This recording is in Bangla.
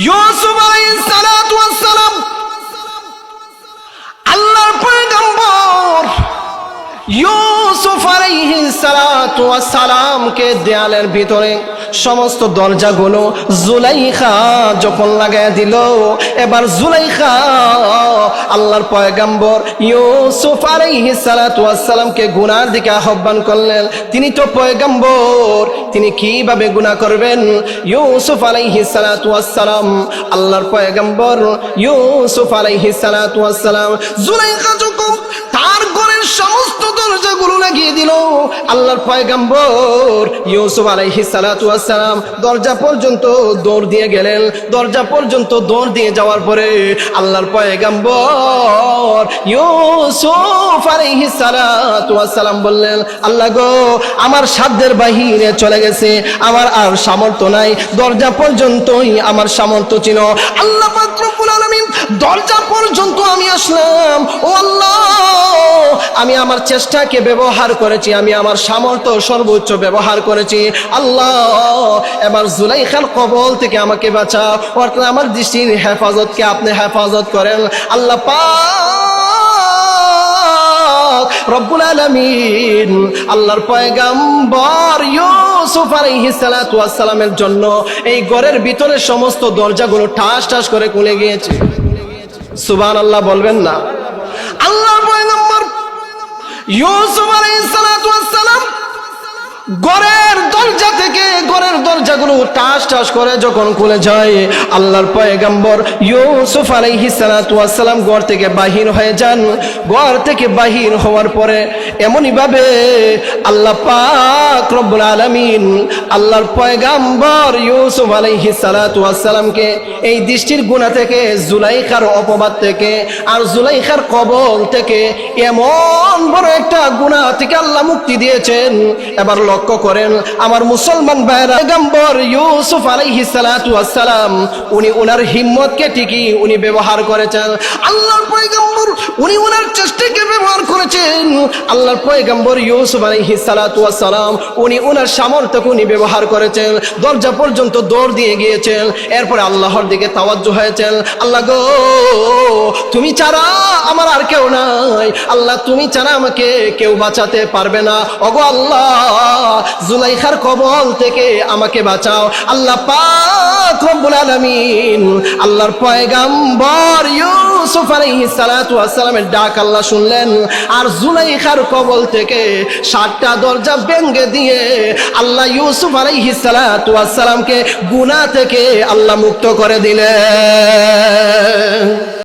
ইউসুফ আলাইহিস সালাতু ওয়াস সালাম আল্লাহর পয়গম্বর ইউসুফ আলাইহিস সালাতু ওয়াস সালামকে দেয়ালের ভিতরে সমস্ত দরজাগুলো জুলাইখা যখন লাগায় দিল, এবার জুলাইখা আল্লাহর পয়গম্বর ইউসুফ আলাইহিস সালাতু ওয়াস সালামকে গুনার দিকে আহ্বান করলেন। তিনি তো পয়গম্বর, তিনি কিভাবে গুনাহ করবেন? ইউসুফ আলাইহিস সালাতু ওয়াস সালাম আল্লাহর পয়গম্বর ইউসুফ আলাইহিস সালাতু ওয়াস সালাম জুলাইখা যখন তার ঘরের সমস্ত দরজাগুলো লাগিয়ে দিল, আল্লাহর পয়গম্বর ইউসুফ আলাইহিস সালাতু ওয়াস সালাম দরজা পর্যন্ত দৌড় দিয়ে গেলেন। দরজা পর্যন্ত দৌড় দিয়ে যাওয়ার পরে আল্লাহর পয়গম্বর ইউসুফ আলাইহিস সালাতু ওয়াস সালাম বললেন, আল্লাহ গো, আমার সাধ্যের বাহিরে চলে গেছে, আমার আর সামর্থ্য নাই। দরজা পর্যন্তই আমার সামর্থ্য ছিল। আল্লাহ পাক রব্বুল আলামিন, দরজা পর্যন্ত আমি আসলাম, ও আল্লাহ, আমি আমার চেষ্টাকে ব্যবহার করেছি, আমি আমার সামর্থ্য সর্বোচ্চ ব্যবহার করেছি। আল্লাহ, এবার জুলাইখার কবল থেকে আমাকে বাঁচাও, অর্থাৎ আমার দৃষ্টির হেফাজতকে আপনি হেফাজত করেন। আল্লাহ পাক রব্বুল আলামিন আল্লাহর পয়গম্বর ইউসুফ আলাইহিস সালাতু ওয়াস সালামের জন্য এই ঘরের ভিতরে সমস্ত দরজাগুলো ঠাস ঠাস করে খুলে গিয়েছে। সুবহানাল্লাহ বলবেন না? আল্লাহর পয়গম্বর ইউসুফ আলাইহিস সালাতু ওয়াস সালাম ঘরের দরজা থেকে ঘরের দরজাগুলো টাস টাস করে যখন খুলে যায়, আল্লাহর পয়গম্বর ইউসুফ আলাইহিস সালাতু ওয়াস সালাম ঘর থেকে বাহির হয়ে যান। ঘর থেকে বাহির হওয়ার পরে এমনই ভাবে আল্লাহ পাক রব্বুল আলামিন আল্লাহর পয়গম্বর ইউসুফ আলাইহিস সালাতু ওয়াস সালামকে এই দৃষ্টির গুনাহ থেকে, জুলাইখার অপবাদ থেকে আর জুলাইখার কবল থেকে, এমন বড় একটা গুনাহ থেকে আল্লাহ মুক্তি দিয়েছেন। এবার লক্ষ্য করেন আমার মুসলমান ভাইরা, পয়গম্বর ইউসুফ আলাইহিস সালাতু ওয়াস সালাম উনি ওনার হিম্মতকে ঠিকই উনি ব্যবহার করেছেন। আল্লাহর পয়গম্বর উনি ওনার চেষ্টাকে ব্যবহার করেছেন। আল্লাহর পয়গম্বর ইউসুফ আলাইহিস সালাতু ওয়াস সালাম উনি ওনার সামর্থ্যকে উনি ব্যবহার করেছেন। দরজা পর্যন্ত দৌড় দিয়ে গিয়েছেন। এরপরে আল্লাহর দিকে তাওয়াজ্জু হয়েছেন, আল্লাহ গো, তুমি ছাড়া আমার আর কেউ নাই। আল্লাহ, তুমি ছাড়া আমাকে কেউ বাঁচাতে পারবে না। ওগো আল্লাহ, জুলাইখার কবল থেকে আমাকে বাঁচাও। আল্লাহ পাক রব্বুল আলামিন আল্লাহর পয়গম্বর ইউসুফ আলাইহিস সালাতু ওয়াস সালামের ডাক আল্লাহ শুনলেন, আর জুলাইখার কবল থেকে 7টা দরজা ভেঙে দিয়ে আল্লাহ ইউসুফ আলাইহিস সালাতু ওয়াস সালামকে গুনাহ থেকে আল্লাহ মুক্ত করে দিলেন।